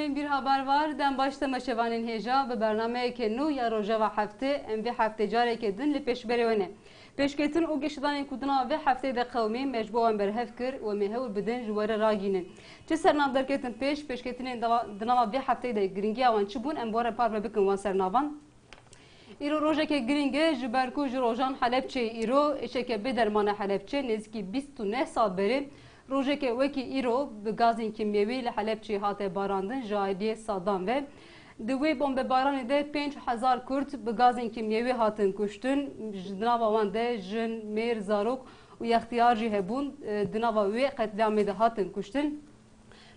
Em bir haber var. Den başta meşevanın heja ve bername kenu ya rojava hafte em bir hafte carek edin li peşberevene. Peşketin o geçidanın kuduna ve haftede kavmi mecbuan berhefkir ve mehul bidin juvara raginin. Çi sernav derketin peşketinin dınava ve haftede gringi avan çibun em bora parve bikin van sernavan. İro rojeke gringe jiberku jirojan Halepçe İro eşeke bedermana Halepçe nezki 29 sal beri rojeke veki İro bi gazin kimyevi li Halepçe hate barandın jahiliye Saddam ve Divê bombebaranê de 5000 Kurd bi gazên kimyewî hatin kuştin. Ji nava wan de jin, mêr, zarok û yextiyar jî hebûn. Di nava wê qetliamê de hatin kuştin.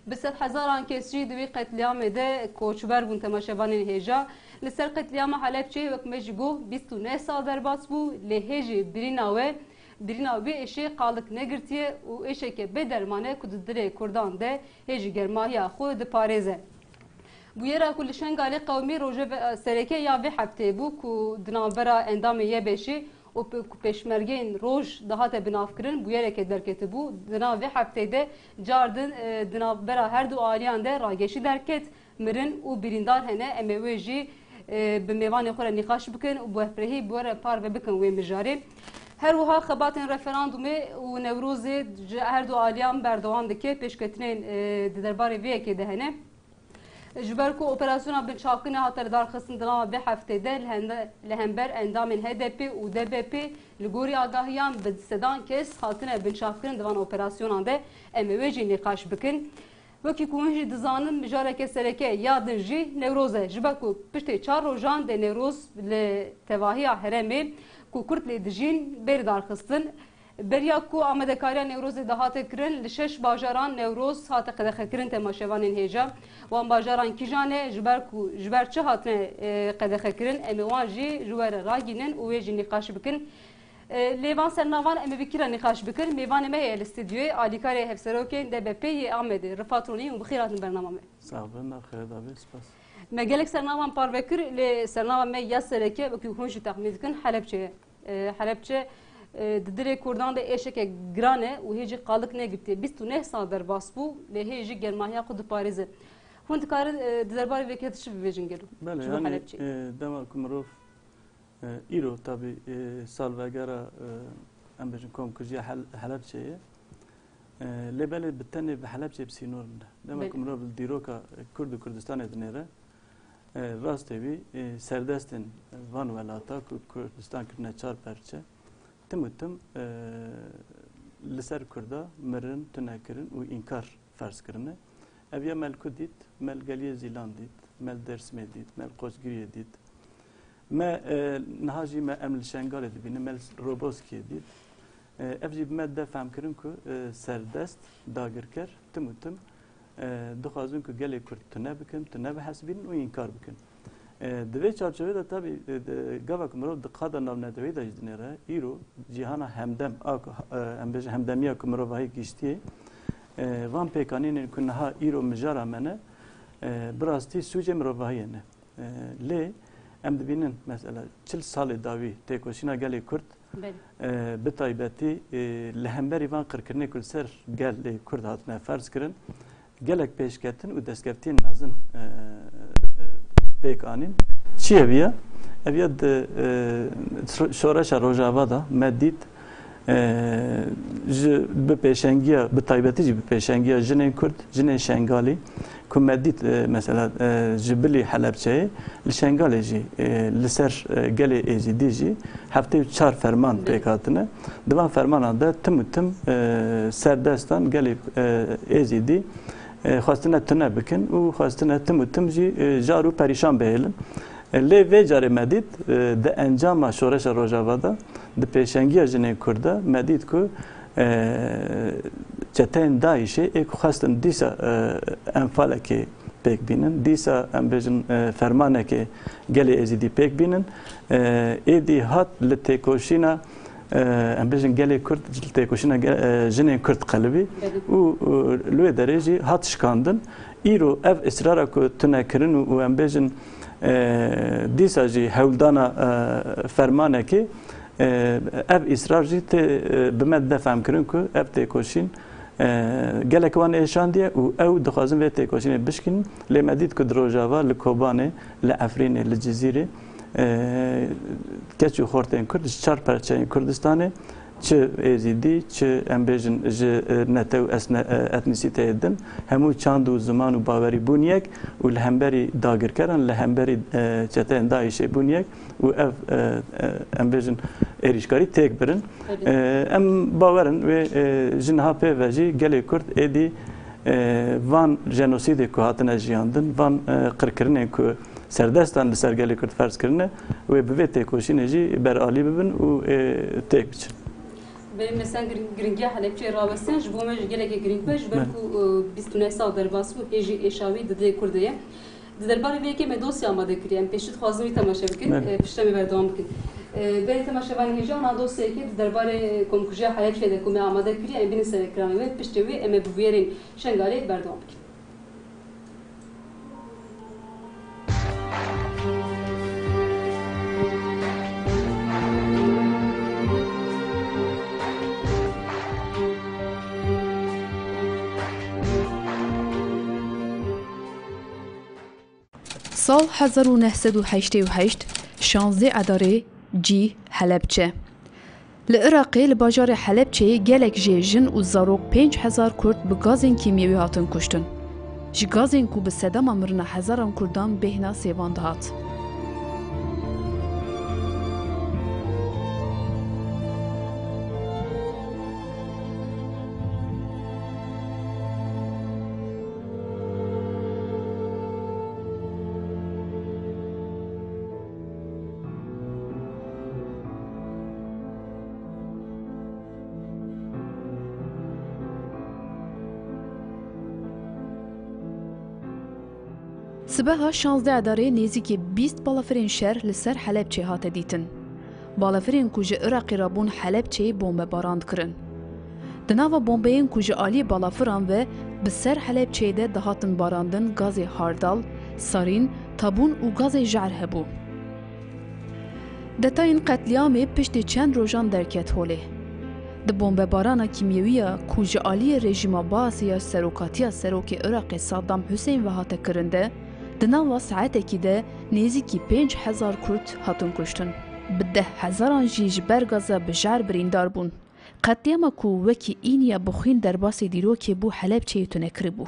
Bi 100,000 kes jî di wê qetliamê de koçber bûn temaşevanên hêja. Li ser qetliama Halepçeyê wek me jî goh 29 sal derbas bû. Lê hêjê birîna wê êşê qalik negirtiye û êşeke bêderman e ku di dilê Kurdan de hêjî germahiya xwe diparêze. Bu yera ku li şengalê qewmî roje sereke ya vê heftê bû ku di navbera endamê Yebêşê û ku pêşmergeyên roj dihate binavkirin bu yereke derketibû. Di nav vê heftê de cardin di navbera her du aliyan de rageşî derket mirin û birîndar hene em ê wê jî bi mêvanê xwe re nîqaş bikin û bu hevpirehî bu were parve bikin wê mijarê. Her wiha xebatên referandumê û Newrozê her du aliyan berdewam dike pêşketinên di derbarê vê yekê de hene. Ji ber ku operasyona binçavkirine hate darxistin di nava vê heftê de li hember endamên HDP û DBP li gorî agahiyan bi sedan kes hatine binçavkirin di van operasyonan de em ê wê jî nîqaş bikin. Wekî ku hûn jî dizanin mijareke sereke ya din jî Newroz e. Ji ber ku piştê 4 rojan de Newroz li tevahiya herêmê ku Kurd lê dijîn bêr darxistin. Beriya ku amedekariya Newrozê de hate kirin li 6 bajaran Newroz hate qedexekirin temaşevanên hêja. Wan bajaran kîjan e ji ber çi hatine qedexekirin em ê wan jî ji were ragînin û wê jî nîqaş bikin. Lê van sernavan em ê bikira nîqaş bikin. Mêvanê me heye li stüdyoyê alîkarê hevserokên DBP'yê Amedê Rifat Ronî û bixîr hatin bernama me. Sağ olun, xêr davê, spas. Me gelek sernavan parve kir lê sernavan me ya sereke wekî hûn jî texmîn dikin Halepçeyê. Halepçe di dilê Kurdan de êşeke giran e û hêjî qalik negirtiye 29 sal derbas bû lê hêjî germahiya xwe diparêze. Hûn dikarin di derbarê vê ketî çi bibêjin gelo? Bele yani dema ku mirov îro tabii salvegera em bêjin komkujiya Halepçeyê lê belê bi tenê bi Halepçê bi sînor min de. Dema ku mirov li dîroka Kurd û Kurdistanê dinêre rastê wî serdestên van welata ku Kurdistan kirine 4 perçe tim û tim li ser Kurda mirin, tunekirin û înkar ferz kirine. Ev ya mel ku dît, mel Geliyê Zîlan dît, mel Dêrsimê dît, mel Qoçgiriyê dît. Me niha jî me em li Şengalê dibînin, mel Roboskiye dît. Ev jî bi me de fehm kirin ku serdest, dagirker, tim û tim dixwazin ku gelê Kurd tune bikin, tune bihesbînin û înkar bikin. Di vê çarçovê de tabii gavek mirov di qada navnedewê de jî dinêre îro cîhana hemdem em bêjin hemdemiya ku mirovahî giştiye van pêkanînên ku niha îro mijara me ne bi rastî sûcê mirovahiyê ne. Lê em dibînin mesela 40 salê dawî têkoşîna gelê Kurd bi taybetî li hemberî van qirkirinê ku li ser gelê Kurd hatine ferz kirin gelek pêşketin û destkeftiyên mezin pêkanîn çi eviye? Eviye di şoreşa Rojava da me dît ji bi pêşengiya bi taybetî jî bi pêşengiya jinên Kurd, jinên Şengalî ku me dît mesela ji bilî Halepçeyê li Şengalê jî li ser gelê Êzîdî jî heftê 4 ferman pêk hatine. Di van fermanan de tim û tim serdestan gelê Êzîdî xwastine tune bikin û xwastine tim û tim jî jar û perîşan bihêlin. Lê vê carê me dît di encama şoreşa Rojava da di pêşengiya jinên Kurda me dît ku çeteyên Daişê ê ku xwastin dîsa enfalekê pêk bînin, dîsa em bêjin fermanekê gelê Êzîdî pêk bînin, êdî hat li têkoşîna em bêjin gelê Kurd li têkoşîna jinên Kurd qelibî û li wê derê jî hat şikandin. Îro ev îsrara ku tune kirin û em bêjin dîsa jî hewldana fermanekê ev îsrar jî tê bi me de fehm kirin ku ev têkoşîn gelek wan êşandiye û ew dixwazin vê têkoşînê bişkînin lê me dît ku di Rojava li Kobanê li Efrînê li Cizîrê keç û xortên Kurd ji çar perçeyên Kurdistanê çi êzîdî çi em bêjin ji netew etnîsîteyê din hemû çand û ziman û bawerî bûn yek û li hemberî dagirkeran li hemberî çeteyên Daişê bûn yek û ev em bêjin êrîşkarî têk birin. Em bawerin wê ji niha pêve jî gelê Kurd êdî van jenosîdê ku hatine jiyandin, van qirkirinên ku serdestan li ser gelê Kurd ferz kirine wê bi vê têkoşînê jî beralî bibin û têk biçin. Benim mesela giringiya Halepçe ravestin ji bo me ji gelekê giring be ji ber ku 29 sal derbas bû hêjî êşawî di dê Kurdê di derbarê vê yekê me dosya amade kiriye em pêşî dixwazin wî temaşe bikin pişta me berdewam bikin berê temaşevanê hêja ana dosyayekê di derbarê komkujiya Halepçe de ku me amade kiriye em bînin ser ekranê wê piştê wê em ê bi vêrên şengalê berdewam bikin. سال 1988 شانزده اداره جی حلبچه لعراقی لباجار حلبچه گلک جن و زاروک 5000 کرد به گازین کیمیوی هاتن کشتن. جی گازین کو به صدام امرنا هزاران کردان بهنا سیوان دهات. سبها 16 اداره نزدیک 20 بالافرین شهر لسر حلبچه هات دیتن. بالافرین کوچه عراقی رابون حلبچه بمب باراند کرن. دناوا بمبین کوچه عالی بالافران و بسر حلبچه ده دهاتن باراندن گاز هاردال، سارین، تابون و گاز جعر هبو. دتاین قتلیام پشت چند روزان درکت هوله. د بمب بارانا کیمیویه کوچه عالی رژیم باسی سروکاتیا سروک عراق صدام حسین و هات کرنده. دناوا ساعتکی ده نزدیکی 5000 کرد هاتون کشتن. به 10,000 جیج برگازا بجار بریندار بون. قطعیما کو وکی اینیا بخوین در باسی دیرو که بو حلبچه تونه کربو.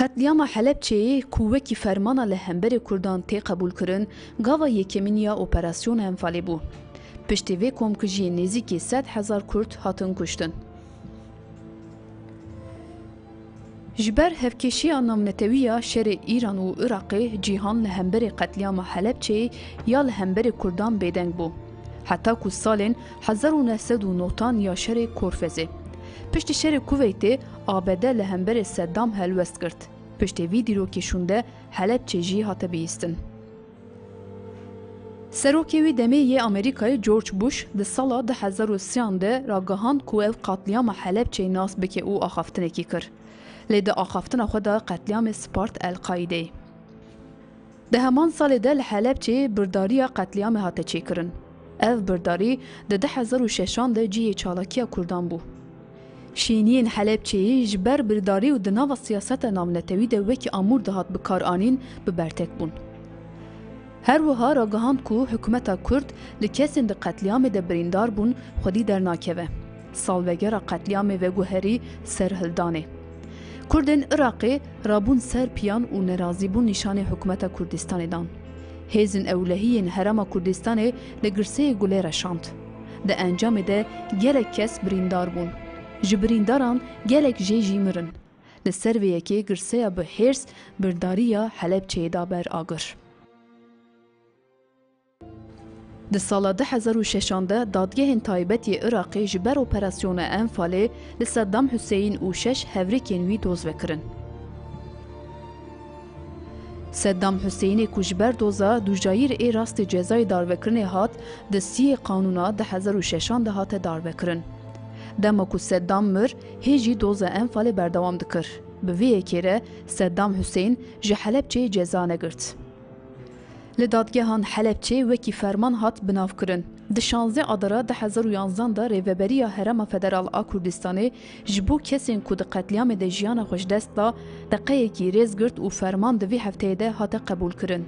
قتلیام حلبچه کووکی فرمانا لهمبر کردان تی قبول کرن گاوا یکمینیا اپراسیون انفالی بو. پشتی وی کمکجی نزدیکی 100,000 کرد هاتن کشتن. جبر هفکشی نامنتویا شر ایران و عراقی جیهان لهمبر قتلیام حلبچه یا لهمبر کردان بیدنگ بو. حتی که سالن 1990 یا شر کورفزه. پشت شر کویت آباده لهمبر صدام هلوست کرد. پشت ویدیو که شونده حلبچه جی هات بیستن. سروکیوی دمیه آمریکای جورج بوش ده سال 2013 راگهان کوه قتلیام حلبچه ناس بکه او آخافتنه کی کر. لید آخافتن خدا قتلیام سپارت القاعده. ده همان سال ده لحلبچه برداری قتلیام هات چی کرن. اف برداری ده 2006 ده جی چالاکیا کردان بو. شینین حلبچه جبر برداری و دناو سیاست نامنتوی ده وکی امور دهات بکار آنین ببرتک بون. هر وها راگهاند کو حکومت کرد لکسین ده قتلیام ده بریندار بون خودی در ناکوه. سالوگر قتلیام و گوهری سرهلدانه. کردن عراقی رابون سر پیان و نرازی بون نشان حکومت کردستان دان. هیزن اولهین حرم کردستان لگرسه گله رشاند. ده انجام ده گلک کس بریندار بون. جبرینداران گلک جی مرن. لسر ویکی گرسه به هرس برداریا حلبچه دا بر آگر. Di sala 2006 de dadgehên taybetî Iraqê ji ber operasyona Enfalê li Saddam Hüseyin û 6 hevrikên wî doz vekirin. Saddam Hüseyinê ku ji ber doza dujayîr ê rastê cezayê darvekirinê hat, di 30 qanûna 2006 de hate darvekirin. Dema ku Saddam mir, hê jî doza Enfalê berdewam dikir. Bi vê yekê re Saddam Hüseyin ji Helepçeyê ceza negirt. Li dadgehan Helepçê wekî ferman hat binavkirin. Di 16 adara 2011 de Rêveberiya Herêma Federal a Kurdistanê ji bo kesên ku di qetlyamê de jiyana xwe ji dest da deqeyekî rêz girt û ferman di vê hefteyê de hate qebûlkirin.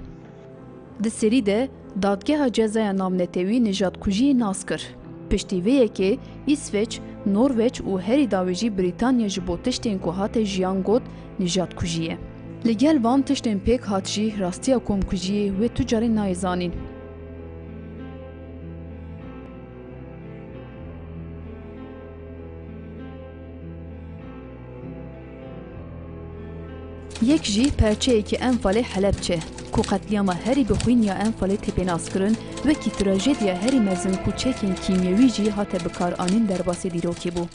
Di serî de dadgeha cezaya navnetewî nijadkujiyê nas kir. Piştî vê yekê İsveç, Norveç û herî dawê jî Brîtanya ji bo tiştên ku hate jiyan got nijadkujî ye. Li gel van tiştên pêk hat jî rastiya komkujiyê wê tu carî nayê zanîn. Yek jî perçeyekî Enfalê Helepçe ku qetliyama herî bixwîn ya Enfalê têpênaskirin wekî trajediya herî mezin ku çekên kîmyewî jî hate bikaranîn derbasî dîrokê bû.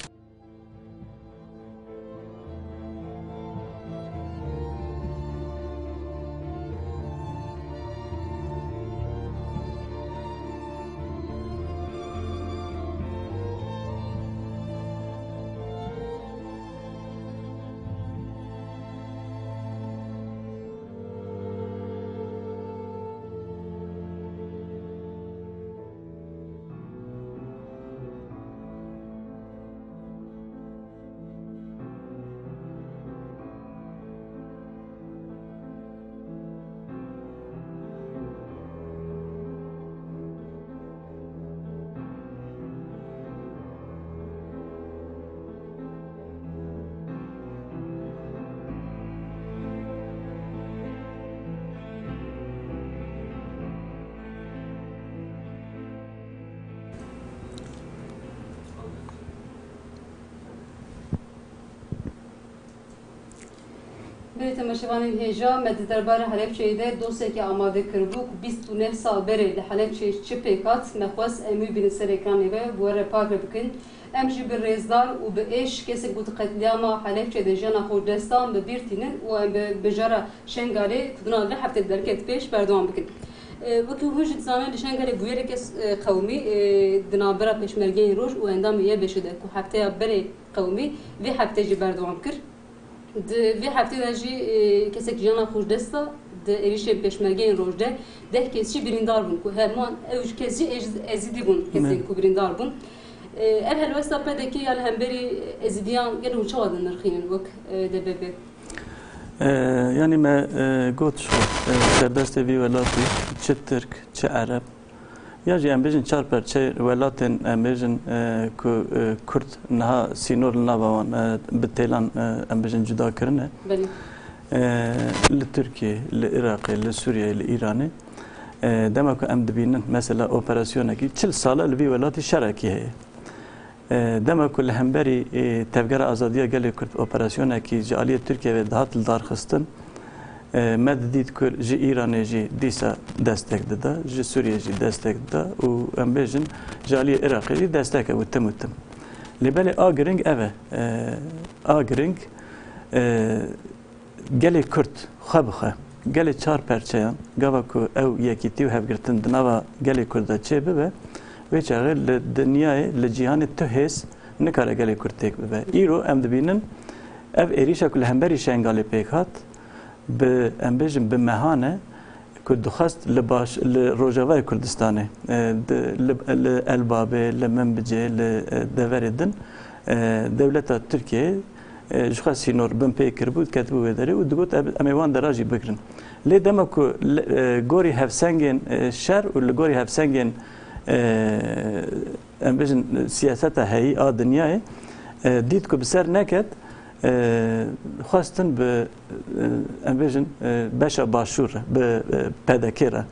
Berê temaşevanên hêja me di derbara Helepçeyê de dosyekê amade kiribû ku 29 sal berê li Helepçeyê çi pêk hat, me xwest em wî bînin ser ekranê ve bu were pak ve bikin. Em jî bi rêzdar û bi êş kesek got qetliyama Helepçeyê de jiyana xwe destan bi bîr tînin û em bi bijara Şengalê duna ve heftê derket pêş berdewam bikin. Wekî hûn jî dizanin li Şengalê bûyerek qewmî di navbera pêşmergeyên roj û endamê yê beşê de ku hefteya berê qewmî vê heftê jî berdewam kir. Di vê heftê de jî kesek jiyana xwe desta di êrişê pêşmergeyên roj de 10 kes jî birîndar bûn ku herman ew kes jî ezîdî bûn kesên ku birîndar bûn. Ev helwesta pedekî ya li hemberî ezîdiyan gel hûn çawa dinirxînin wek DBP? Yani me got şu serdestê vî welatî çi Tirk, çi Ereb ya jî em bêjin çar perçe welatên em bêjin ku Kurd niha sînor li nava wan bi têlan em bêjin cuda kirine. Li Tirkiye, li Iraqê, li Sûriyeyê, li Îranê dema ku em dibînin mesela operasyonekî 40 sala li vî welatî şerekî heye. Dema ku li hemberî tevgera azadiya gelê Kurd operasyonekî ji aliyê Tirkiye ve dihat li darxistin me didît ku ji Îranê jî dîsa destek dida, ji Sûriye jî destek dida û em bêjin ji aliyê Iraqê jî destek ew tim û tim. Lê belê a giring ev e. A giring gelê Kurd xwe bi xwe gelê çar perçeyan gava ku ew yekîtî û hevgirtin di nava gelê Kurd de çê bibe wê çaxê li dinyayê li cîhanê tu hês nikare gelê Kurd têk bibe. Îro em dibînin ev êrişa ku li hemberî Şengalê pêk hat bi em bêjin bi mehane ku dixwast li baş li Rojavayê Kurdistanê li Elbabê, li Minbicê, li deverê din dewleta Tirkiyeyê ji xwe sînor bin pê kiribû ketibû wê derê û digot em ê wan dera jî bikirin. Lê dema ku gorî hevsengên şer û li gorî hevsengên em bêjin siyaseta heyî a dinyayê dît ku bi ser neket xwestin bi em bêjin beşa başûr bi PDK re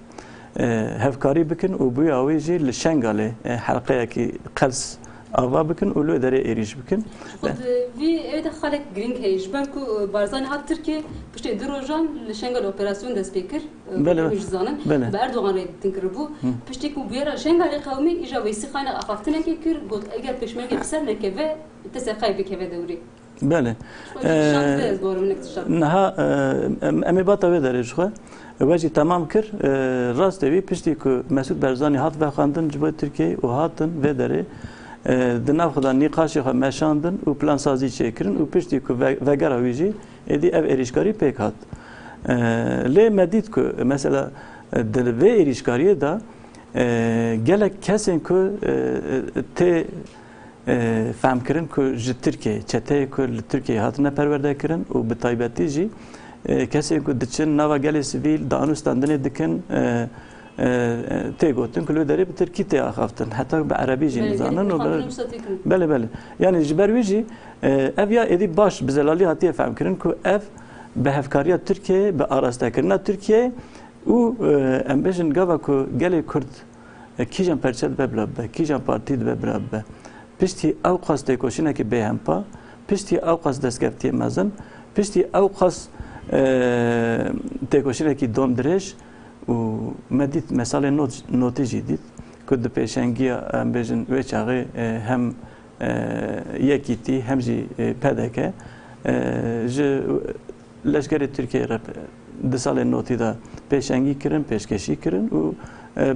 hevkarî bikin û bûya wê jî li Şengalê helqeyekî qels ava bikin û lê derê êrîş bikin. Vî evde xalek girîng heye ji ber ku Barzanî hat Tirkiye piştê du rojan li Şengal operasyon dest pê kir ji zanin bi Erdogan re din kiribû piştî ku bûyera Şengalê qewmî îja wêsî xayna axaftinekê kir got eger pêşmergê bi ser nekeve te seqayê bikeve dewrê. Bele. Niha em ê bata wê derê ji xwe wejî temam kir rast evî piştî ku Mesûd Barzanî hat vexandin ji bo Tirkiyeyê û hatin vê derê di nav xwe de nîqaşê xwe meşandin û plansazî çêkirin û piştî ku vegera wî jî êdî ev êrîşkarî pêk hat. Lê me dît ku mesela di vê êrîşkariyê de gelek kesên ku tê femkirin ku ji Tirkiye çeteyê ku li Tirkiye hatine perwerdekirin û bi taybetî jî kesên ku diçin nava gelê sivîl danûstandinê dikin tê gotin ku li derê bi Tirkî tê axaftin heta bi erebî jî nizanin bele bele yani ji ber wî jî ev ya êdî baş bi zelalî hatiye femkirin ku ev bi hevkariya Tirkiye bi arastekirina Tirkiye û em bêjin gava ku gelê Kurd kîjan perçe dibe birabe kîjan partî dibe birabe piştî ew qas têkoşînekî bêhempa piştî ew qas destkeftiyê mezin piştî ew qas têkoşînekî dom dirêj û me dît mesalê notî jî dît ku di pêşengiya em bêjin wê çaxê hem yekîtî hem jî pedeke ji leşkerê Tirkiye re di salê notî de pêşengî kirin pêşkeşî kirin û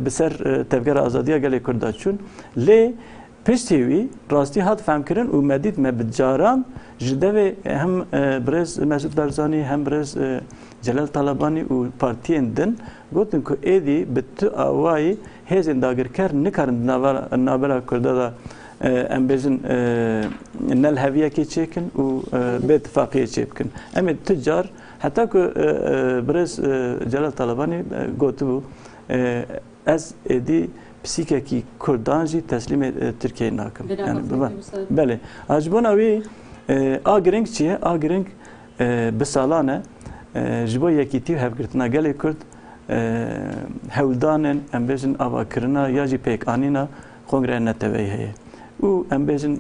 bi ser tevgera azadiya gelê Kurda çûn lê piştî wî rastî hat femkirin û me dît me bi caran ji devê hem birêz Mesûd Barzanî hem birêz Celal Talabanî û partiyên din gotin ku êdî bi tu awayî hêzên dagirker nikarin navbera Kurda da em bêjin nel heviyekê çêkin û bêtifaqiyê çê bikin. Em ê tu car heta ku birêz Celal Talabanî gotibû ez êdî pisîkekî Kurdan jî teslîmê Tirkiyeyê nakim. Belê. Ji bona wî a giring çi ye? A giring bi salan e ji bo yekîtî û hevgirtina gelê Kurd hewldanên em bêjin avakirina ya jî pêkanîna Kongreya Neteweyê heye. û em bêjin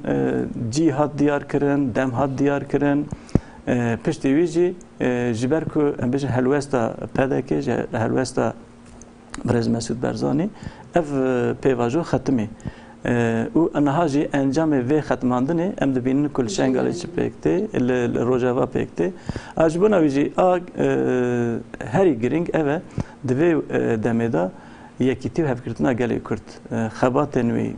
cî hat diyar kirin, dem hat diyar kirin. Piştî wî jî ji ber ku em bêjin helwesta pedekê ji helwesta birêz Mesûd Barzanî ev pêvajo xetimê û niha jî encamê vê xetmandinê em dibînin ku li Şengalê çi pêk tê li Rojava pêk tê. Ji bona wî jî a herî giring ev e di vê demê de yekîtî û hevgirtina gelê Kurd xebatên wî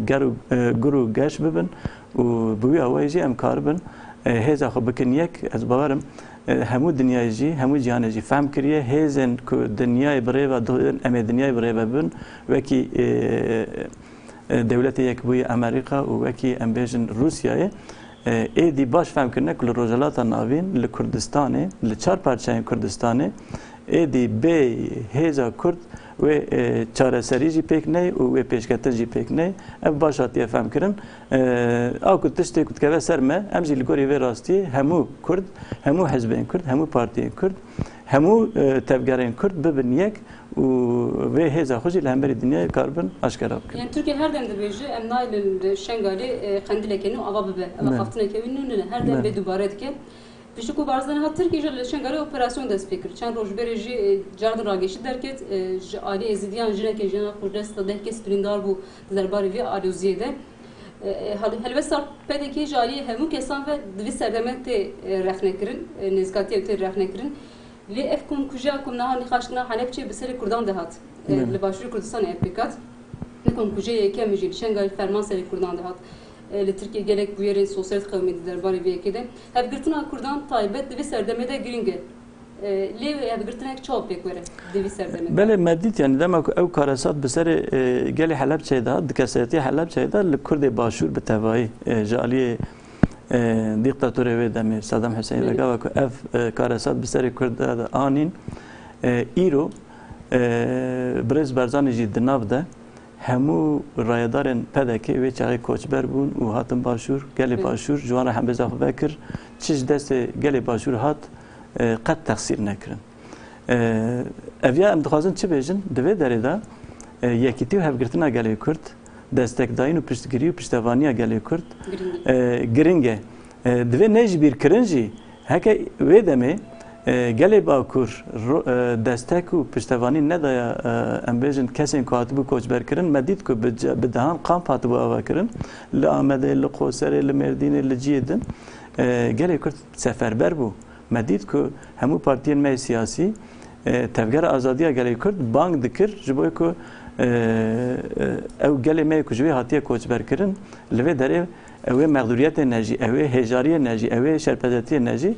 gur û geş bibin û bi wî awayî jî em karibin hêza xwe bikin yek ez bawerim hemû dinyayê jî hemû cihanê jî fehm kiriye hêzên ku dinyayê birêve dixwin em ê dinyayê birêve bin wekî dewletê Yekbûyî Amerîka û wekî em bêjin Rûsyayê êdî baş femkirine ku li Rojhilata Navîn li Kurdistanê li çar parçeyên Kurdistanê êdî bê hêza Kurd wê çareserî jî pêk ney û wê pêşketin jî pêk ney ev baş hatiye femkirin a ku tiştê ku dikeve ser me em jî li gorî vê rastiyê hemû Kurd hemû hezbên Kurd hemû partiyên Kurd hemû tevgerên Kurd bibin yek û vê hêza xwe jî li hemberî dinyayê karibin aşkera bikin. Yani Tirkiye her dem dibêje em naylin Şengalê qendilekê nû ava bibe ev xaftinekê wî nû ne her dem bê dubare dike. Piştî ku Barzanî hat Tirkiye ji li Şengalê operasyon dest pê kir. Çend roj berê jî cardin rageşî derket ji alî êzidiyan jinekê jiyana xwedesta deh kes birîndar bû di derbarê vê aloziyê de. Helbesta pedekê ji aliyê hemû kesan ve di vî serdemek tê rexnekirin nêzîkatiya tê rexnekirin. Lê ev komkujiya ku niha nîqaşkirina Helepçê bi serê Kurdan de hat li başûrê Kurdistanê ev pêk hat. Li komkujiya yekem jî li Şengalê ferman serê Kurdan de hat. Li Tirkiye gelek bu yerên sosyalîst qewmê di derbarê vê yekê de hevgirtina Kurdan taybet di vê serdemê de giring e. Lê hevgirtinek çawa pêk were di vî serdemê. Belê me dît yani dema ku ew karesat bi serê gelê Helepçeyê de di keseretiya Helepçeyê de li Kurdê başûr bi tevahî ji aliyê dîktatörê wê demê Saddam Hüseyin vegava ku ev karesat bi serê Kurd de anîn îro birêz Barzanî jî di nav de hemû rayedarên pedekê wê çaxê koçber bûn û hatin başûr gelê başûr ji wan re hembêza xwe vekir çi ji destê gelê başûr hat qet texsîr nekirin. Ev ya em dixwazin çi bêjin di vê derê de yekîtî û hevgirtina gelê Kurd destekdayın û piştgirî û piştevaniya gelê Kurd giring e. Divê ne jî bîrkirin jî heke wê demê gelê Bakur destek û piştevanî nedaya em bêjin kesên ku hatibû koçberkirin me dît ku bi dehan kamp hatibû avakirin li Amedê, li Qoserê, li Mêrdînê, li ciyê din gelê Kurd seferber bû. Me dît ku hemû partiyên me siyasî tevgera azadiya gelê Kurd bang dikir ji bo ku ew gelê me ku ji wê hatiye koçberkirin li vê derê ew ê mexduriyetê ne jî, ew ê hêjariyê ne jî, ew ê şerpezetiye ne jî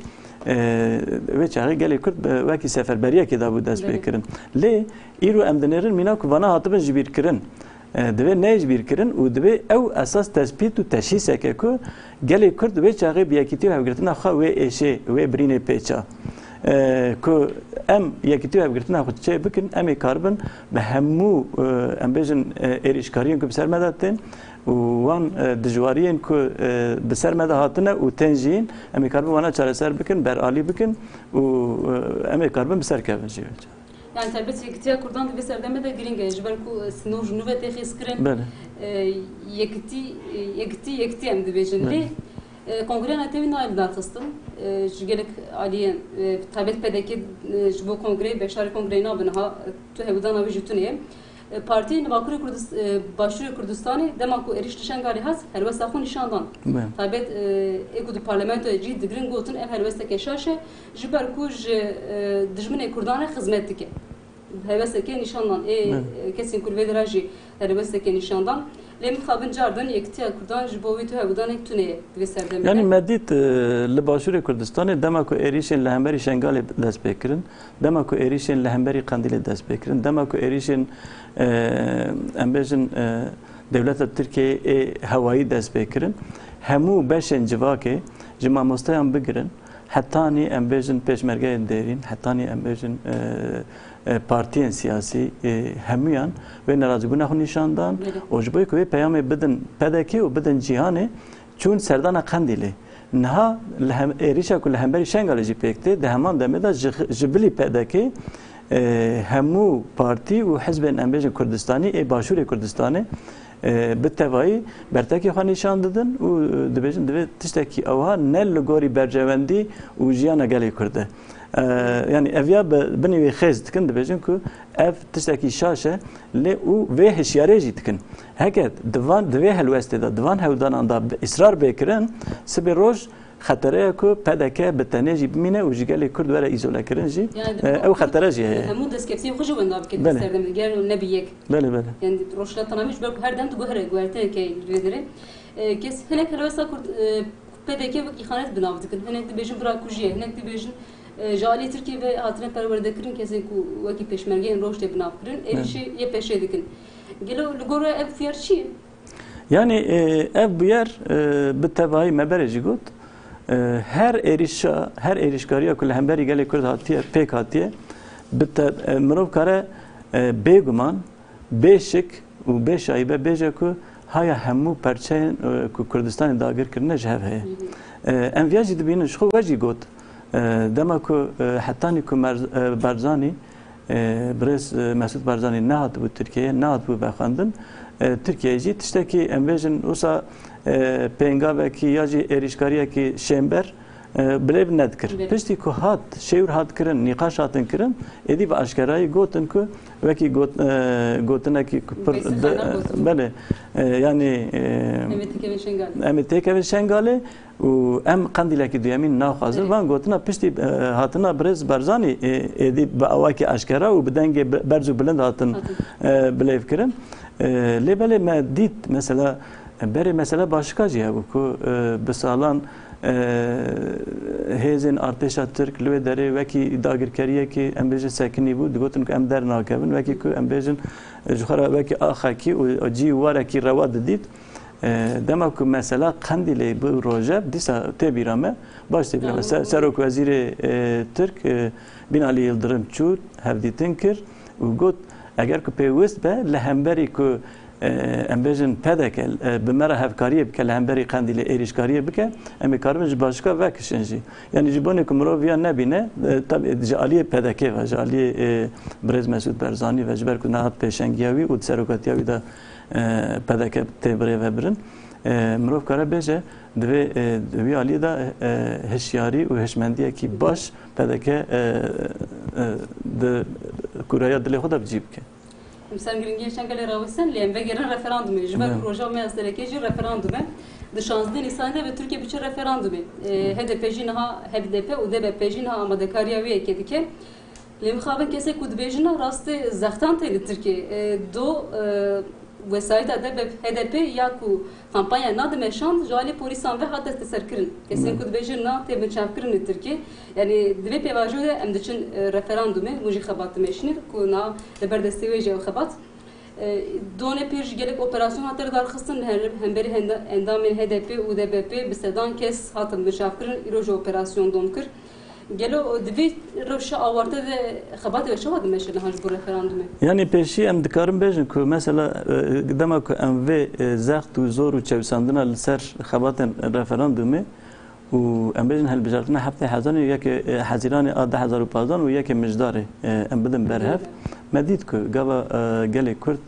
wê çaxê gelê Kurd wekî seferberiyekê dabû dest pêkirin. Lê îro em dinêrin mîna ku vana hatibin ji bîrkirin. Divê ne ji bîrkirin û divê ew esas tespît û teşîseke ku gelê Kurd wê çaxê bi yekîtî û hevgirtina xwe wê êşê, wê birînê pêça. Ku em yekîtî û hevgirtina xwe çê bikin, em ê karibin bi hemû em bêjin êrîşkariyên ku bi ser me de tên û wan dijwariyên ku bi ser me de hatine û tên jîn em ê karibin wana çareser bikin, beralî bikin û em ê karibin bi ser kevin jî. Yani tabii yekitiya Kurdan divê serdeme de giring e ji ber ku sinûr ji nû ve tê xêzkirin yekitî em dibêjin. Lê Kongreya Netewî nayê darxistin ji gelek aliyên taybet pedekê ji bo kongreyê beşarê kongreyê nabin ha tu hevdana wî ji tunê Partiyên Başûrê Kurdistanê dema ku êriş nişangalî has helwesta xwe nîşandan. Taybet êku di parlamentoyê cî digirin gotin ev helwesteke şaş e ji ber ku ji dijminê Kurdan re xizmet dike. Helwesteke nîşandan kesên ku li vê de jî helwesteke nîşandan lê min xabin cardin yekitiya Kurdan ji bo wî tu hevdanek tunê divê serdemê. Yani me dît li Başûrê Kurdistanê dema ku êrişên li hemberî Şengalê dest pêkirin, dema ku êrişên li hemberî Qandîlê dest pêkirin, dema ku êrişên em bêjin dewleta Tirkiyeyê hewayî dest pêkirin. Hemû beşên civakê ji mamosteyan bigirin, hetanî em bêjin pêşmergeyên derîn, hetanî em bêjin partiyên siyasî hemûyan wê nerazîbûna xwe nîşandan û ji bo ku wê peyamê bidin pedekê û bidin cîhanê çûn serdana Qandîlê. Niha êrişa ku li hemberî Şengalê jî pêk di heman demê de ji bilî pedekê hemû partî û hizbên em bêjin Kurdistanî ê Başûrê Kurdistanê bi tevayî bertekê xwe nîşan didin û dibêjin divê tiştekî ewa ne li gorî bercewendî û jiyana gelê Kurd e. Yani evya binê wê xêz dikin dibêjin ku ev tiştekî şaş e lê û vê hişyarê jî dikin. Heke divan divê helwestê de divan hewdanan da îsrar bêkirin sibê roj xetereya ku pedeke bi tenê jî bimîne û ji gelê Kurd were îzolekirin jî ew xetere jî heye. Hemû destkeftiyên xwe ji wenda bikin serdemê ger nebî yek. Yani rojla tanamî ji ber ku her dem tu guhere guhertenekê li vê derê. Kes hinek helwesta Kurd pedeke wekî xanet binav dikin. Hinek dibêjin bira ku jî ye, hinek dibêjin ji aliyê Tirkiye ve hatine perwerdekirin kesên ku wekî pêşmergeyên roj tê binav kirin êrişî yê pêşê dikin. Gelo li gor ev fiyar çi ye? Yani ev bu yer bi tevahî me berê jî got her êrişkariya ku li hemberî gelê Kurd hatiye pêk hatiye mirov kare bêguman bêşik û bêşaîbe bêje ku haya hemû perçeyên ku Kurdistanê dagir kirine ji hev heye. Em viya jî dibînin ji xwe we jî got dema ku hetanî ku Barzanî Birêz Mesûd Barzanî nehatibû Tirkiyeyê nehatibû vexwendin Tirkiye jî tiştekî em bêjin wisa pêngavekî ya jî êrîşkariyekî şêmber bilêv nedikir. Piştî ku hat şêwr hat kirin, nîqaş hatin kirin, êdî bi aşkerayî gotin ku wekî gotinekî pir belê yani em ê têkevin Şengalê û em qendîlekî duyemîn naxwazin van gotina piştî hatina Birêz Barzanî êdî bi awakî aşkera û bi dengê berz û bilind hatin bilêv kirin. Lê belê me dît mesela berê mesela başka jî hebû ku bi salan hêzên artêşa Tirk li wê derê wekî dagirkeriyekî em bêjin sekinî bû digotin ku em dernakevin wekî ku em bêjin ji xwe re wekî axekî û cî warekî rewa didît dema ku mesela Qandîlê bi rojeb dîsa tê bîra me baş tê bîra me Serokwezîrê Tirk Binalî Yıldırım çû hevdîtin kir û got eger ku pêwîst be li hemberî ku em bêjin pedeke bi me re hevkariyê bike li hemberî Qandîlê êrîşkariyê bike em ê karibin ji başka vekişin jî. Yani ji bonê ku mirov ya nebîne tabii ji aliyê pedekê ve ji aliyê Birêz Mesûd Barzanî ve ji ber ku nehat pêşengiya wî û seroketiya wî de پدکه تبره و برن مروف کاره بیجه دوی آلی دا هشیاری و هشمندیه کی باش پدکه کوریا دل خود بجیب که مثلا گرینگی شنگل راوسن لیم بگیرن رفراندومی جبر پروژه می از درکی رفراندومه د 16 نیسان به ترکیه بچه رفراندومی HDP جنها HDP و DBP جنها آماده کاری وی که دیگه لیم خابن کسی کود بیجنا راست زختان تیل ترکیه دو وسایت ده به HDP یا کو kampanya nadı meşan jali polisan ve hatta tesirkirin kesin kod bejin na te benchafkirin Türkiye yani dve pevajoda em için referandumu muji xabat meşnir ku na berdesti ve jev xabat done pir gelek operasyon hatır dar xısın hem beri endamın HDP u DBP bisedan kes hatım benchafkirin iroje operasyon donkır gelo dve revşa avarta de xabat ve şavad meşin hanj bu referandumu yani peşi em dikarim bejin ku mesela demek em ve zaxt u zor u çevsandına ser xabatın referandumu و ام بجن هل بجارتنا هفته حزاني ياك حزيراني 10015 و ياك مجداري ام بدن برهف مديد كو قبا قالي كرد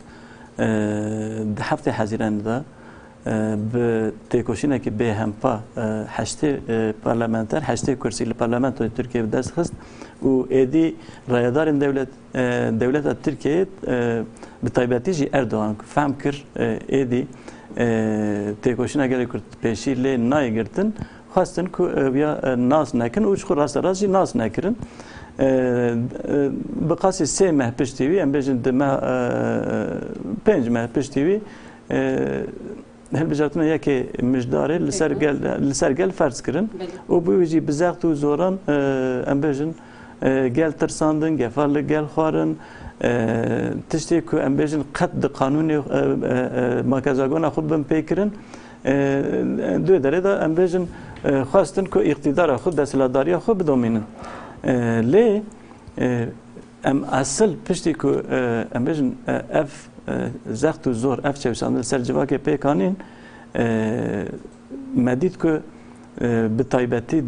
ده هفته حزيران ده بتكوشينا كي به هم با حشتي برلمانتر حشتي كرسي البرلمان تركيا بدست خست و ادي ريادار دولة تركيا بطيباتيجي اردوغان فهم كر ادي تكوشينا قالي كرد بيشي لي ناي گرتن خواستن که بیا ناز نکن و چخور راست رازی ناز نکرن بقاسی سه ماه پشتیوی ام بیشن دمه 5 ماه پشتیوی هل بجارتنا یکی مجداره لسر گل فرض کرن و بیویجی بزاقت و زوران ام بیشن گل ترساندن گفارل گل خوارن تشتی که ام بیشن قد قانون مرکزاگون خود بم پیکرن دو داره دا ام بیشن خواستن که اقتدار خود دستلاداری خود بدومینن لی ام اصل پشتی که ام بیشن اف زخت و زور اف چوساندل سر جواک پیکانین مدید که به تایبتی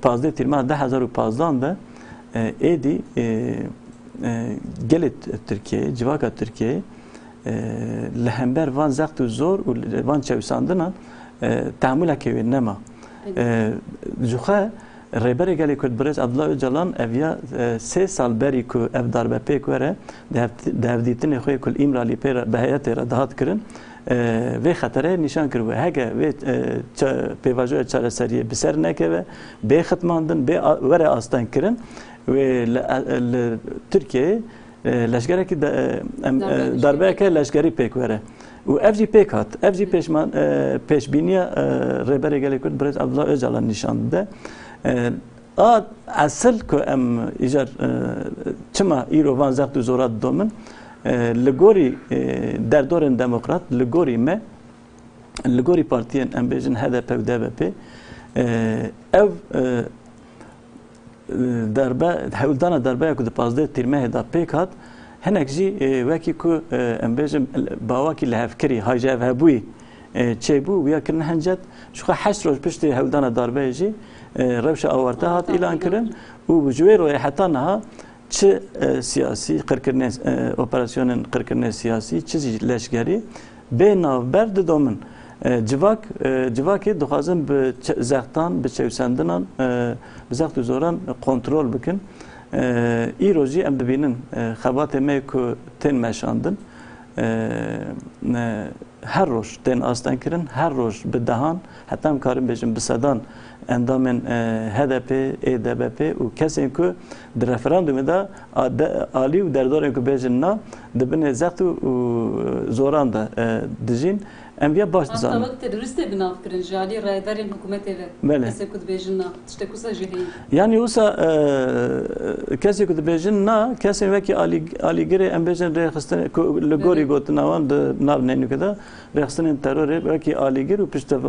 پازده تیرمان 2015 ده ایدی گلت ترکیه جواک ترکیه لهمبر وان زخت و زور و وان چوساندنا تعامل كوي نما جوخا ريبري قال كرد بريز عبد الله جلان افيا 3 سال بري كو اف ضربه بيك وره دهفديتن خوي كل امرالي بير بهيات دهات كرن و خطره نشان کرد و هگه و پیواژو چاره سریه بسر نکه به ختماندن به وره آستان کردن و ترکیه لشکری که دربه که لشکری پیک وره و افجی پیک هات افجی پیش بینیه رهبری گلی کرد برای عبدالله öcalan نشان ده اصل که ام ایجار چما ایرو وان زخت زورات دومن لگوری در دورن دموکرات لگوری ما لگوری پارتیان ام بیجن HDP و DBP او دربه هولدانا دربه که دپازده تیرمه دا پیک هات هنک جی وکی که ام بیجن باواکی لحفکری هایجه هبوی چه بو ویا کرن هنجد شخه 8 روز پشت هولدانا دربه جی روش آورته هات اعلان کردن و بجوی روی حتی نها چه سیاسی قرکرنه اپراسیون قرکرنه سیاسی چیزی لشکری به نوبرد دومن civaki dixwazin bi zextan bi çewsendinan bi zext û zoran kontrol bikin îro jî em dibînin xebatê me ku tên meşandin her roj tên astankirin her roj bi dehan heta em karin bêjin bi sedan endamên HDP, DBP û kesên ku di referandumê de alî û derdarên ku bêjin na dibinê zext û zoran de dijîn em vê baş dizanın. Aslında teröriste binav kirin jali raydarên hikûmetê ve kesê ku dibêjin na tiştek wisa jî heye. Yani wisa kesê ku dibêjin na kesên wekî alîgirê em bêjin rêxistin ku li gorî gotin wan di nav nenûkê de rêxistinên terorê wekî alîgir û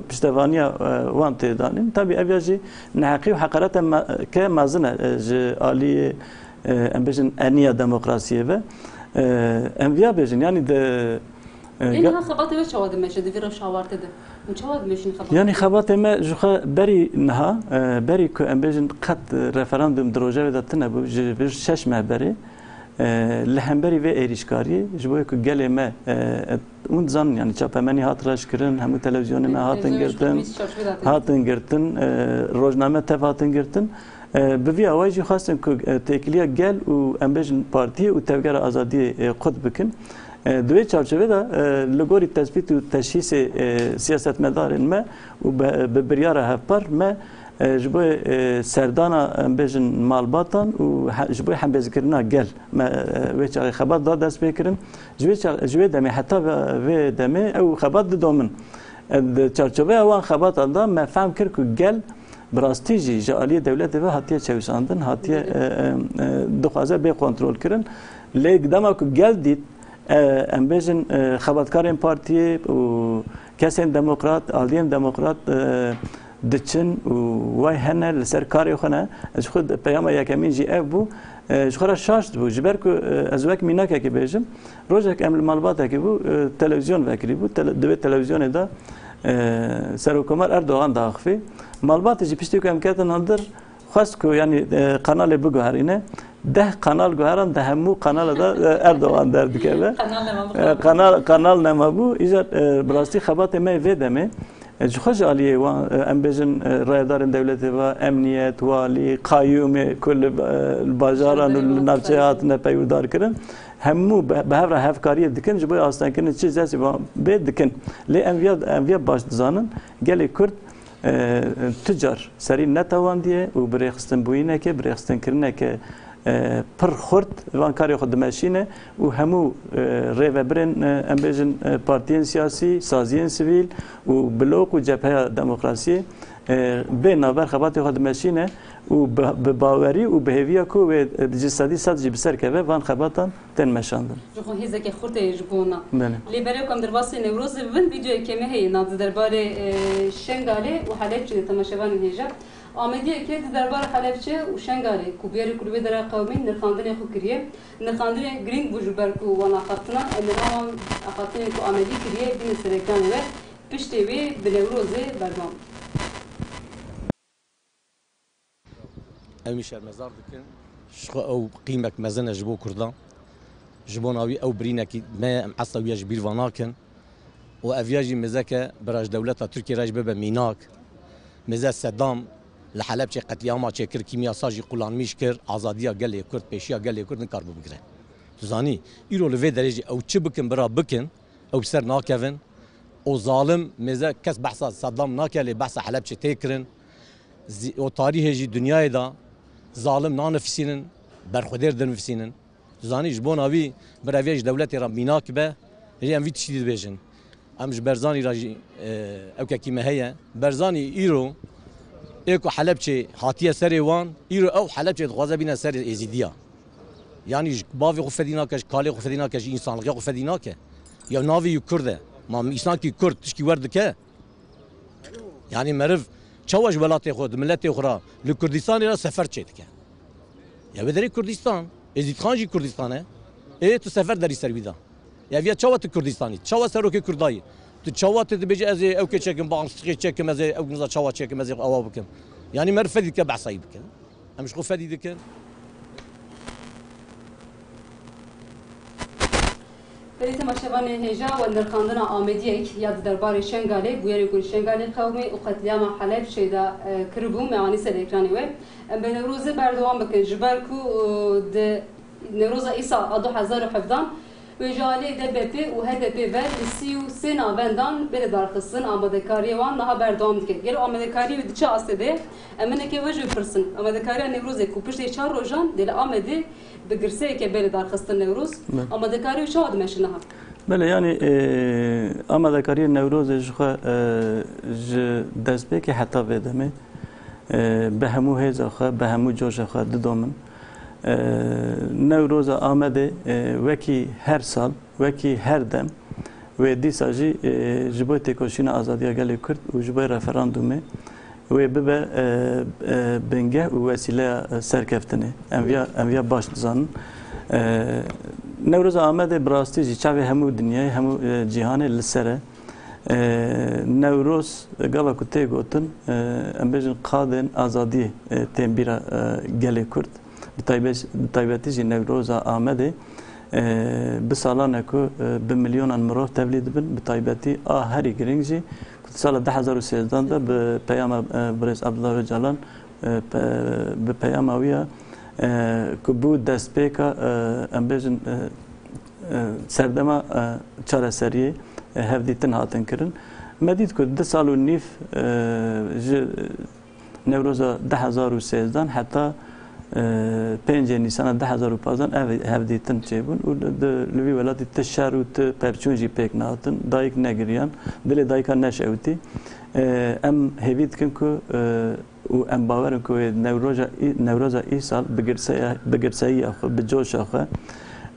piştevaniya wan tê danîn. Tabii ev ya jî neheqî û heqaret ke mezin e ji aliyê em bêjin eniya demokrasiyê ve em vê bêjin yani de اینها خبات و چه واد میشه دیگر شاورته ده اون چه واد میشین خبات یعنی خبات ما جوخه بری نها بری که ام بیشن قط رفراندوم دروجه و دتنه بو جبر شش ماه بری لهمبری و ایریشکاری جبوی که گله ما اون زن یعنی چاپمنی هات راش کردن همون تلویزیون ما هاتن گرتن روزنامه تف هاتن گرتن به وی آوازی خواستن که تکلیه گل و امبیجن پارتی و تفکر آزادی خود بکن دوی چارچوبه دا لگوری تثبیت و تشخیص سیاست مدارن ما و به بریار هفپر ما جبوی سردانا امبیجن مالباتان و جبوی هم بذکرنا گل ما ویچ خبر داد دست بکرن جبوی دمی حتی و دمی او خبر دومن چارچوبه اوان خبر دا ما فهم کرد که گل براستیجی جالی دولت و هاتیه چویساندن هاتیه دخوازه به کنترل کردن لیک دما که گل دید امبیجن خبرکارین پارتی و کسین دموکرات آلین دموکرات دچن و وای هنر لسر کاری خونه از خود پیام یکمین جی اف بو جخورا شاشت بو جبر کو از وک مینا که بیجم روزک امل مالبات که بو تلویزیون وکری بو دوی تلویزیون دا سرکومار اردوغان داخفی مالبات جی پشتی کو امکانن اندر خواست کو یعنی قنال بگوهرینه 10 kanal gören de hemu kanal da Erdoğan derdik eve. Kanal nema bu. İcat brasti xabat me ve deme. Xoş aliye ve embejin rayadarın devleti ve emniyet vali kayyum kul bajaran navçehat ne peydar kırın. Hemu behevra hevkariye dikin jibo aslan kin çizesi be dikin. Le enviya baş zanın gele Kürt tüccar seri netavan diye u birexstin buyine ke birexstin kirine ke پر خورد وان کاری خود ماشینه و همو ریوبرن امبیجن پارتیین سیاسی سازیین سیویل و بلوک و جبهه دموکراسی به نابر خبات خود ماشینه و به باوری و بهویا کو و جسدی سازی بسر که وان خباتان تن مشاندن. جو هیزه که خورده جبونا. لیبرای کم در واسه نوروز وند ویدیو کمی هی ناد درباره شنگاله و حالت چه تماشاوان هیجا. آمدیه که درباره حلبچه و شنگاله کوبیاری کلوبی در قومی نخاندن خوکریه نخاندن گرینگ بوجبر کو وانا خطنا انهم خطنا کو آمدی کریه بین سرکان و پشتی وی بلوروزه برنامه اوی شرمزار دکن شخو او قیمک مزنه جبو کردان جبون اوی او برینه کی ما عصبیه جبیر واناکن و اویاجی مزکه براج دولت ترکیه راج به میناک مزه صدام لحلب چه قتلیام چه کر کیمیا ساجی قلان میش کر آزادیا گله کرد پیشیا گله کرد نکار بگیره تو زانی ایرو لوی درجه او چه بکن برا بکن او سر ناکون او ظالم مزه کس بحث صدام ناکله بحث حلب چه تکرن او تاریخ جی دنیای دا ظالم نانفسینن برخودر دنفسینن تو زانی جبون اوی براویج دولت را میناک به هی ام ویت شدید بجن امش برزانی راجی او که کیمه هيا برزانی ایرو ایکو حلبچه هاتیه سری وان ایرو او حلبچه خوازه بینه سر ازیدیا یعنی باوی خفدینا کش کالی خفدینا کش انسانlığa خفدینا که یا ناوی کرده ما انسان کی کرد تشکی ورد که یعنی مرف چواش ولات خود ملت اخرى لکردستان را سفر چید که یا بدری کردستان ازید خانجی کردستانه ای تو سفر داری سر بیدا یا ویا چوات کردستانی چوا سروک کردایی تو چوات تبیج از او که چکم با استقی چکم از او نزا چوات چکم از او بکم یعنی مرفدی که بعصایی بکن همش خفدی دکن بریت مشابان هجا و نرخاندن آمدیه یاد درباره شنگاله بویری کل شنگاله قومی و قتلیام حلب شیدا کربوم معانی سر اکرانی و به نوروز بردوام بکن جبر کو د نوروز ایسا 2017 و جالی DBP و HDP و 33 ناوندان بر دارخصن آماده‌کاری وان نه بردوام کرد. یعنی آماده‌کاری و چه استده؟ امنه که وجه پرسن. آماده‌کاری نوروز کوپش چهار روزان دل آمده بگرسه که بر دارخصن نوروز آماده‌کاری و شاد میشنه. بله یعنی آماده‌کاری نوروز دست به که حتی بدمه به همو هزا خو به همو جوش خو ددومن نوروز آمده وکی هر سال وکی هر دم و دیساجی جبوی تکوشین آزادی گلی کرد و جبوی رفراندومه و ببه بنگه و وسیله سرکفتنه امویا باش زن نوروز آمده براستی جی چاوی همو دنیای همو جهان لسره نوروز گاوا کتی گوتن ام بیشن قادن آزادی تنبیرا گلی کرد بتایبەتی جی نەورۆزا ئامەدێ bi salane ku bi milyonan mirov tevlî dibin bi taybetî a herî giring jî sala 2013 de bi peyama Birêz Abdullah Öcalan bi peyama wî ya ku bû destpêka em bêjin serdema çareseriyê hevdîtin hatin kirin me dît ku 2 sal û nîv ji Newroza 2013 heta 5 Nisan 2015 ev hevdîtin çêbûn û li vî welatî ti şer û ti perçûn jî pêk nahatin dayîk negiriyan dilê dayîka neşewtî em hêvî dikin ku û em bawerin ku Newroza îsal bi girseyî xwe bi coşa xwe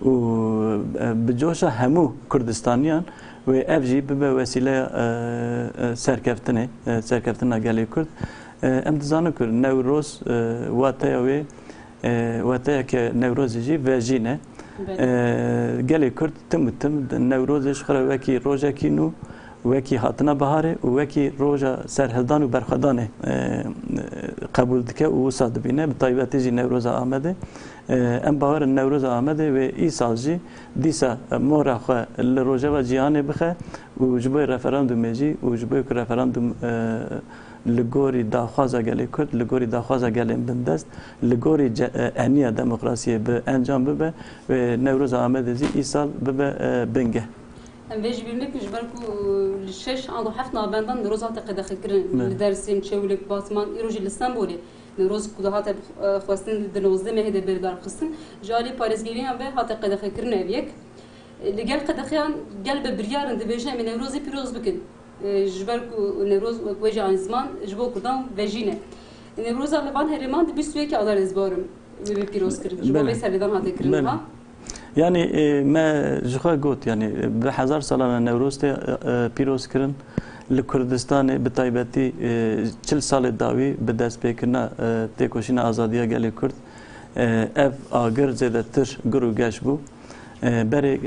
û bi coşa hemû Kurdistaniyan wê ev jî bibe wesîleya serkeftina gelê Kurd em dizanin ku Newroz wateya wê wateyeke Newrozê jî vejîne gelê Kurd tim û tim Newrozê ji xwe re wekî rojekî nû wekî hatina biharê û wekî roja serhildan û berxwedanê qebûl dike û wisa dibîne bi taybetî jî Newroza Amedê em bawerin Newroza Amedê wê îsal jî dîsa mora xwe li rojeva cîhanê bixe û ji bo referandumê jî û ji bo ku referandum li gorî daxwaza gelê Kurd li gorî daxwaza gelên bindest li gorî eniya demokrasiyê bi encam bibe wê Newroza Amedê jî îsal bibe bingeh. Em vê ji bîr nekin ji ber ku li 6 an û 7 navendan Newroz hate qedexekirin li Dersên Çewlik Batman îro jî li Stenbolê Newroz ku hate xwestin di 19 mehê de bêrdarxistin ji alî parêzgiriyan ve hate qedexekirin ev yek li gel qedexeyan gel bi biryarin dibêjin em ê Newrozê pîroz bikin ji ber ku Newroz wê jî aynı ziman ji bo Kurdan vejîne Newroza li van herêman di bîst wekî adar ez barim wê pîroz kirin ji bo vê serlêdan hate kirin ha Yani me ji xwe got yani bi hezar salan Newroz te pîroz kirin li Kurdistanê bi taybetî 40 salê dawî bi destpêkirina têkoşîna azadiya gelê Kurd ev agir zêdetir gir û geş bû berê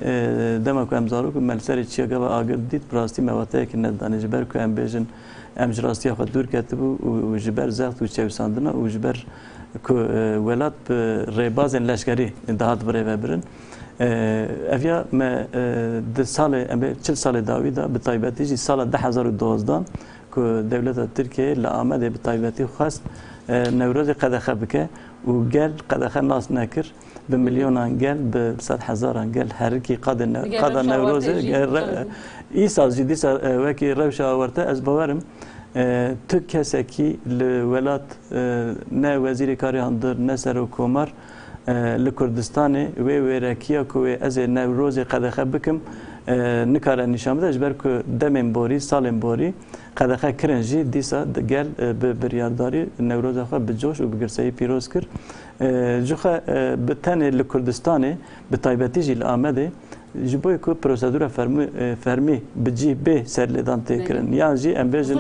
dema ku em zarok û melserê çiyageva agir dît bi rastî me wateyekî nedanê ji ber ku em bêjin em ji rastiya xwe dûr ketibû û ji ber zext û çewsandina û ji ber ku welat bi rêbazên leşkerî dihat birêvebirin ev ya me di salê em 40 salê dawî da bi taybetî jî sala 2012 ku dewleta Tirkiyeyê li Amedê bi taybetî xwest Newrozê qedexe bike û gel qedexe nas nekir bi milyonan gel bi sed hezaran gel herikî qada Newrozê îsal jî dîsa wekî rewşa awarte ez bawerim tu kesekî li welat ne wezîrê karê handir ne serokkomar li Kurdistanê wê wêrekiya ku wê ez ê Newrozê qedexe bikim nikare nîşan bide ji ber ku demên borî salên borî qedexe kirin jî dîsa gel bi biryardarî Newroza xwe bi coş û bi girseyî pîroz kir ji xwe bi tenê li Kurdistanê bi taybetî jî li Amedê ji bo ku prosedûra fermî bi cih bê serlêdan tê kirin yan jî em bêjin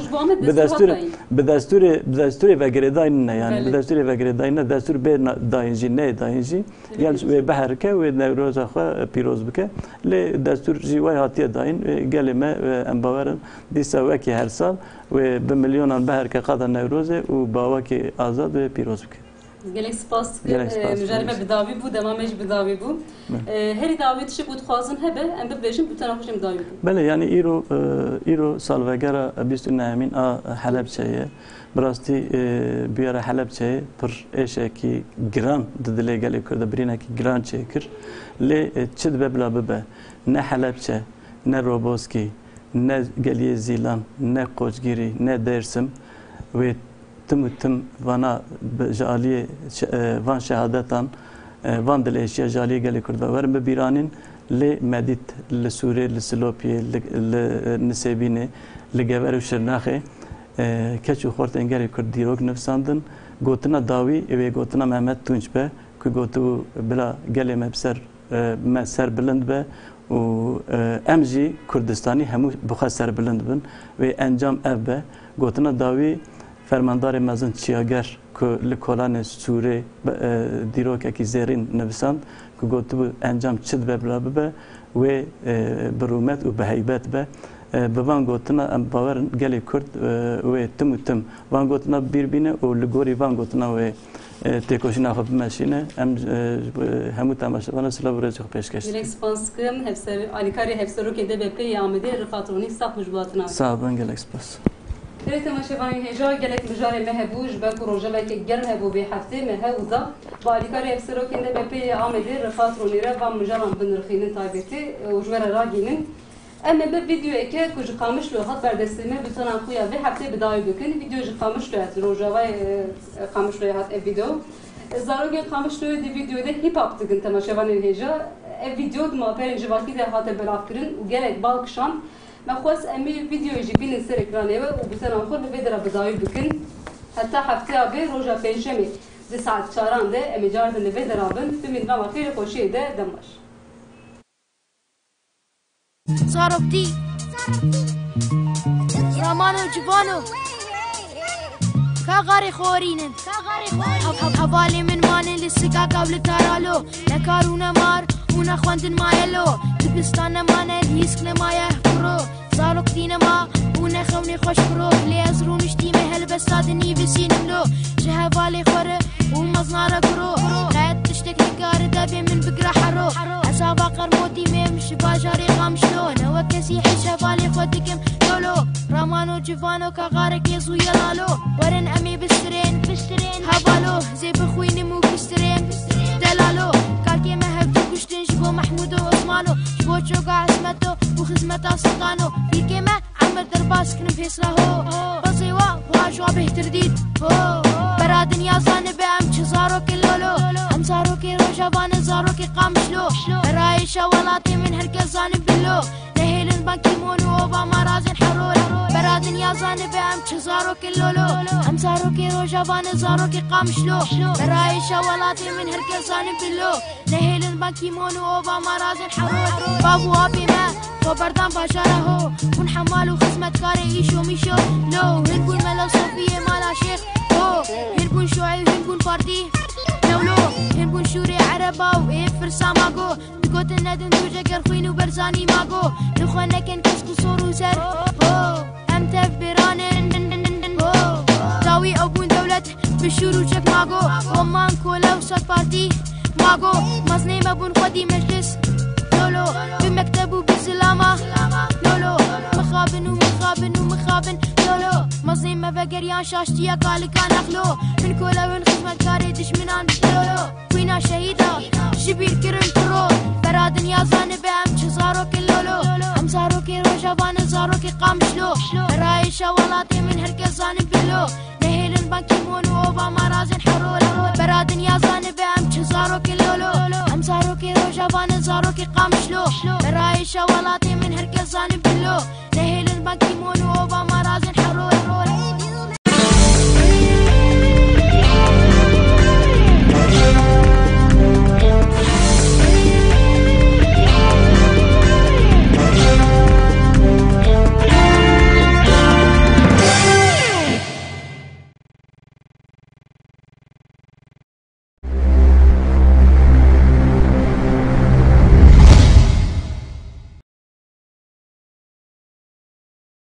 bi destûrê vegerêdayîn ne yani bi destûrê vegerêdayîn ne destûr bê dayîn jî neyê dayîn jî yan wê biherike wê Newroza xwe pîroz bike lê destûr jî wê hatiye dayîn gelê me em bawerin dîsa wekî her sal wê bi milyonan biherike qada Newrozê û bawekî azad wê pîroz bike. Gelek spas mücadele bidavî bû demamê jî bidavî bû herî dawî tişik û dixwazin hebe em bibêjin bi tena xweşêm dawî bû bele yani îro salvegera 29 a Helepçeyê bi rastî bûyera Helepçeyê pir êşekî giran di dilê gelê Kurd birînekî giran çêkir lê çi dibe bila bibe ne Helepçe ne Roboskî ne Geliyê Zîlan ne Qoçgîrî ne Dêrsim wê tim vana ji aliyê van şehadetan van dilêşiya ji aliyê gelê Kurd werin bibîranîn lê medît li Sûrê li Silopiyê li Nisêbînê li Gever û Şirnaxê keç û xortên gelê Kurd dîrok nivîsandin gotina dawî wê gotina Mehmet Tunç be ku gotibû bila gelê me ser bilind be û em jî Kurdistanî hemû bixwe serbilind bin wê encam ev be gotina dawî fermandarê mezin çiyager ku li kolanê Sûrê dîrokekî zêrîn nivîsand ku gotibû encam çi dibe bila bibe wê bi rûmet û bi heybet be بوان گوتنا ام باورن گلی کرد و تم وان گوتنا بیربینه و لگوری وان گوتنا و تکوشنا خب ماشینه ام همو تماشاوان سلا برای چه پیشکش. گلک سپاس کم هفسر آلیکاری هفسرو که دبی پی آمده رفاتونی ساخت مجبوراتنا. سابن گلک سپاس. ترى تماشاوان هجا گلک مجار مهبوج با روجا که گرم هبو به هفته مهودا با آلیکاری هفسرو که دبی پی آمده رفاتونی را با مجارم بنرخینه تایبتی و جوار راگینن. اما به ویدیو که کج قامش لو هات بردستمه بتونن خویا به هفته بدای بکن ویدیو ج قامش لو هات روجاوای قامش لو هات ویدیو زاروگن قامش لو دی ویدیو ده هیپ هاپ دگن تماشاوان هجا ویدیو ما پرنج واقعی ده هات بلاف کرن و گلک بالکشان ما خواست امی ویدیو جی بین سر اکرانه و بتونن خود به در بدای بکن حتی هفته به روجا پنجمی دی ساعت 4 ده امی جاردن به درابن بمین ما خیلی خوشی ده دمش زاربتي رامانو جبانو كاغاري خورينن حبالي من مالن للسقا قبل تارالو لكارونا مار ونا خواندن مايلو دبستان مانا ديسكنا مايا برو زاربتينا ما ونا خوني خوش برو ليزرون اشتي مهل بسادني بسينم لو جهبالي خوري ومزنارة برو لا تشتكي كار دابي من بقرا حرو عصابة قرموتي مش باجاري غامشلو نوا كسي حيشة بالي خودكم لولو رامانو جيفانو كغارك يزو يلالو ورن امي بسترين هبالو زي بخويني مو بسترين دلالو كاكي مهبتو كشتن شبو محمودو عثمانو شبو شوقا عزمتو وخزمتا سلطانو بيكي ما عمر درباس كنم فيسلاهو بصيوا واجوا به ترديد برادن يا زانبي ام چزارو كلولو ام زارو كي روجابان زارو كي قامشلو رايشة ولاتي من هركز زانب بلو نهيلن بانكي مونو اوباما رازن حرور برادن يا زانبي ام چزارو كلولو ام زارو كي روجابان زارو كي قامشلو رايشة ولاتي من هركز زانب بلو نهيلن بانكي مونو اوباما رازن حرور بابو ابي ما وبردان باشاره كون حمال وخدمة كاري ايشو ميشو لو هنقول ملا صوفية مالا شيخ هنقول شوعي وهنقول فردي لولو هنقول شوري عربا وإيه فرساماغو تقوت الندن توجا كرخوين وبرزاني ماغو نخوانا كن كسكو صور وزر ام تفبرانن داوي أبون دولة بشور وشك ماغو ومان كولا وصاد بارتي ماغو مزني مبون خودي مجلس لولو بمكتب وبزلامة لولو مخابن لولو مزني ما بقريان شاشتيا قال كان اخلو من كولا وين خدمة كاري دشمنان لولو وينا شهيدا شبير كرم برو برادن يا زانبي ام چزارو كلولو ام زارو كي روجابان زارو كي قامشلو رايشة ولاتي من هركز زانب بلو نهيلن بانكي مونو اوباما رازن حرور برادن يا زانبي ام چزارو كلولو ام زارو كي روجابان زارو كي قامشلو رايشة ولاتي من هركز زانب بلو نهيلن بانكي